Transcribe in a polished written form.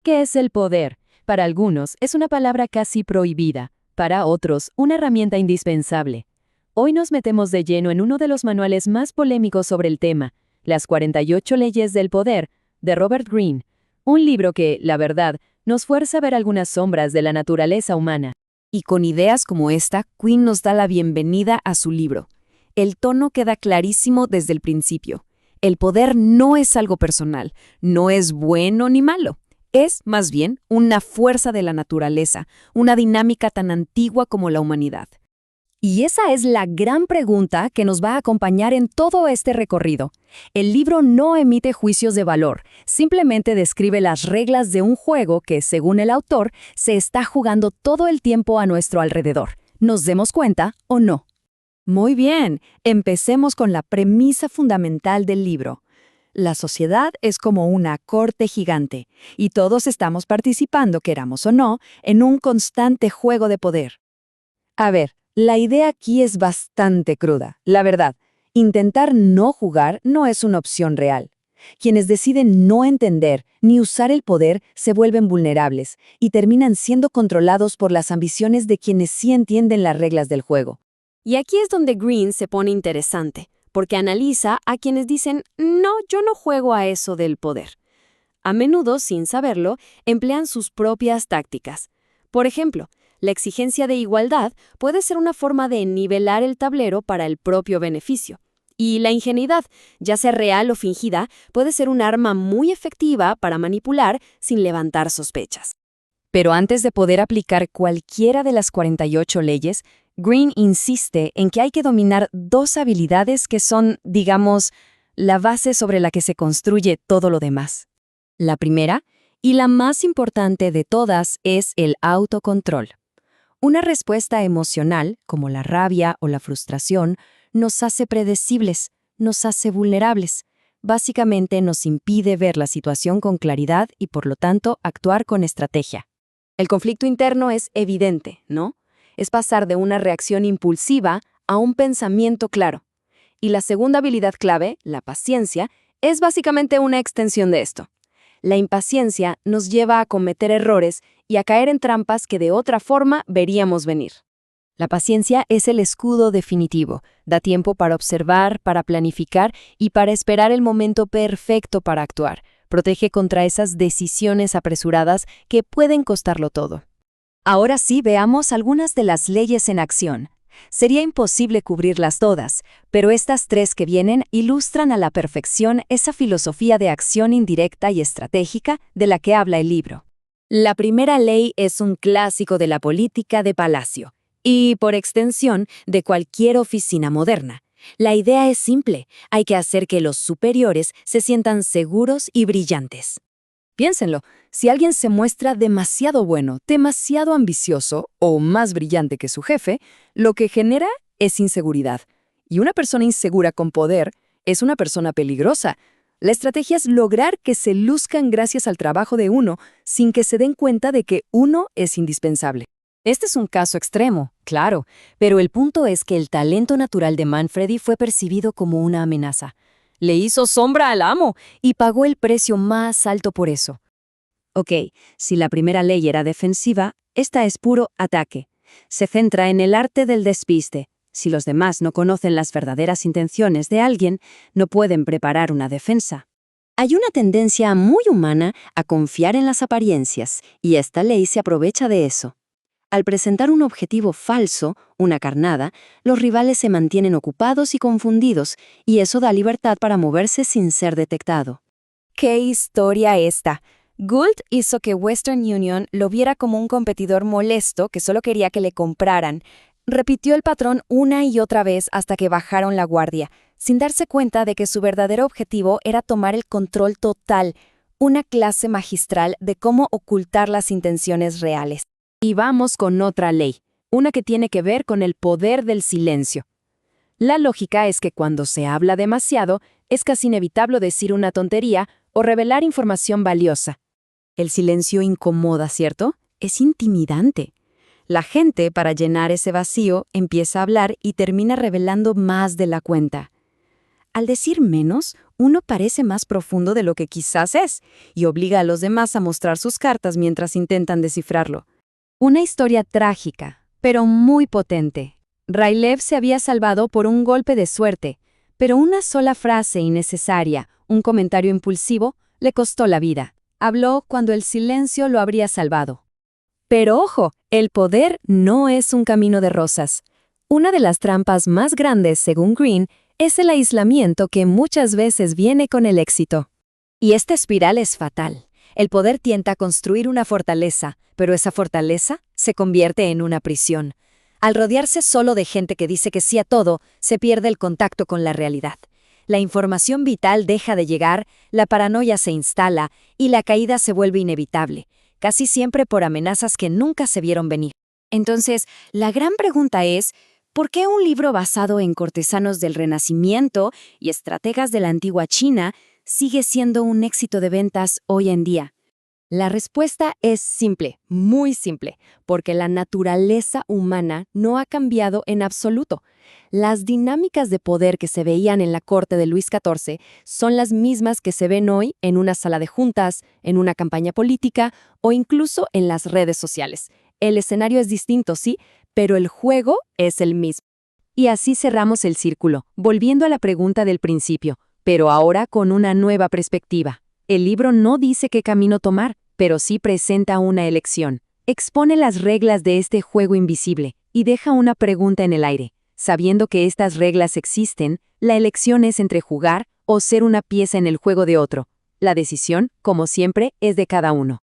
¿Qué es el poder? Para algunos es una palabra casi prohibida, para otros una herramienta indispensable. Hoy nos metemos de lleno en uno de los manuales más polémicos sobre el tema, Las 48 leyes del poder, de Robert Greene, un libro que, la verdad, nos fuerza a ver algunas sombras de la naturaleza humana. Y con ideas como esta, Quinn nos da la bienvenida a su libro. El tono queda clarísimo desde el principio. El poder no es algo personal, no es bueno ni malo. Es, más bien, una fuerza de la naturaleza, una dinámica tan antigua como la humanidad. Y esa es la gran pregunta que nos va a acompañar en todo este recorrido. El libro no emite juicios de valor, simplemente describe las reglas de un juego que, según el autor, se está jugando todo el tiempo a nuestro alrededor. ¿Nos demos cuenta o no? Muy bien, empecemos con la premisa fundamental del libro. La sociedad es como una corte gigante, y todos estamos participando, queramos o no, en un constante juego de poder. A ver, la idea aquí es bastante cruda. La verdad, intentar no jugar no es una opción real. Quienes deciden no entender ni usar el poder se vuelven vulnerables y terminan siendo controlados por las ambiciones de quienes sí entienden las reglas del juego. Y aquí es donde Greene se pone interesante, porque analiza a quienes dicen, no, yo no juego a eso del poder. A menudo, sin saberlo, emplean sus propias tácticas. Por ejemplo, la exigencia de igualdad puede ser una forma de nivelar el tablero para el propio beneficio. Y la ingenuidad, ya sea real o fingida, puede ser un arma muy efectiva para manipular sin levantar sospechas. Pero antes de poder aplicar cualquiera de las 48 leyes, Greene insiste en que hay que dominar dos habilidades que son, digamos, la base sobre la que se construye todo lo demás. La primera, y la más importante de todas, es el autocontrol. Una respuesta emocional, como la rabia o la frustración, nos hace predecibles, nos hace vulnerables. Básicamente nos impide ver la situación con claridad y, por lo tanto, actuar con estrategia. El conflicto interno es evidente, ¿no? Es pasar de una reacción impulsiva a un pensamiento claro. Y la segunda habilidad clave, la paciencia, es básicamente una extensión de esto. La impaciencia nos lleva a cometer errores y a caer en trampas que de otra forma veríamos venir. La paciencia es el escudo definitivo. Da tiempo para observar, para planificar y para esperar el momento perfecto para actuar. Protege contra esas decisiones apresuradas que pueden costarlo todo. Ahora sí, veamos algunas de las leyes en acción. Sería imposible cubrirlas todas, pero estas tres que vienen ilustran a la perfección esa filosofía de acción indirecta y estratégica de la que habla el libro. La primera ley es un clásico de la política de palacio y, por extensión, de cualquier oficina moderna. La idea es simple, hay que hacer que los superiores se sientan seguros y brillantes. Piénsenlo, si alguien se muestra demasiado bueno, demasiado ambicioso o más brillante que su jefe, lo que genera es inseguridad. Y una persona insegura con poder es una persona peligrosa. La estrategia es lograr que se luzcan gracias al trabajo de uno sin que se den cuenta de que uno es indispensable. Este es un caso extremo, claro, pero el punto es que el talento natural de Manfredi fue percibido como una amenaza. Le hizo sombra al amo y pagó el precio más alto por eso. Ok, si la primera ley era defensiva, esta es puro ataque. Se centra en el arte del despiste. Si los demás no conocen las verdaderas intenciones de alguien, no pueden preparar una defensa. Hay una tendencia muy humana a confiar en las apariencias, y esta ley se aprovecha de eso. Al presentar un objetivo falso, una carnada, los rivales se mantienen ocupados y confundidos, y eso da libertad para moverse sin ser detectado. ¡Qué historia esta! Gould hizo que Western Union lo viera como un competidor molesto que solo quería que le compraran. Repitió el patrón una y otra vez hasta que bajaron la guardia, sin darse cuenta de que su verdadero objetivo era tomar el control total, una clase magistral de cómo ocultar las intenciones reales. Y vamos con otra ley, una que tiene que ver con el poder del silencio. La lógica es que cuando se habla demasiado, es casi inevitable decir una tontería o revelar información valiosa. El silencio incomoda, ¿cierto? Es intimidante. La gente, para llenar ese vacío, empieza a hablar y termina revelando más de la cuenta. Al decir menos, uno parece más profundo de lo que quizás es, y obliga a los demás a mostrar sus cartas mientras intentan descifrarlo. Una historia trágica, pero muy potente. Rylev se había salvado por un golpe de suerte, pero una sola frase innecesaria, un comentario impulsivo, le costó la vida. Habló cuando el silencio lo habría salvado. Pero ojo, el poder no es un camino de rosas. Una de las trampas más grandes, según Green, es el aislamiento que muchas veces viene con el éxito. Y esta espiral es fatal. El poder tienta a construir una fortaleza, pero esa fortaleza se convierte en una prisión. Al rodearse solo de gente que dice que sí a todo, se pierde el contacto con la realidad. La información vital deja de llegar, la paranoia se instala y la caída se vuelve inevitable, casi siempre por amenazas que nunca se vieron venir. Entonces, la gran pregunta es, ¿por qué un libro basado en cortesanos del Renacimiento y estrategas de la antigua China sigue siendo un éxito de ventas hoy en día? La respuesta es simple, muy simple, porque la naturaleza humana no ha cambiado en absoluto. Las dinámicas de poder que se veían en la corte de Luis XIV son las mismas que se ven hoy en una sala de juntas, en una campaña política o incluso en las redes sociales. El escenario es distinto, sí, pero el juego es el mismo. Y así cerramos el círculo, volviendo a la pregunta del principio, pero ahora con una nueva perspectiva. El libro no dice qué camino tomar, pero sí presenta una elección. Expone las reglas de este juego invisible y deja una pregunta en el aire. Sabiendo que estas reglas existen, la elección es entre jugar o ser una pieza en el juego de otro. La decisión, como siempre, es de cada uno.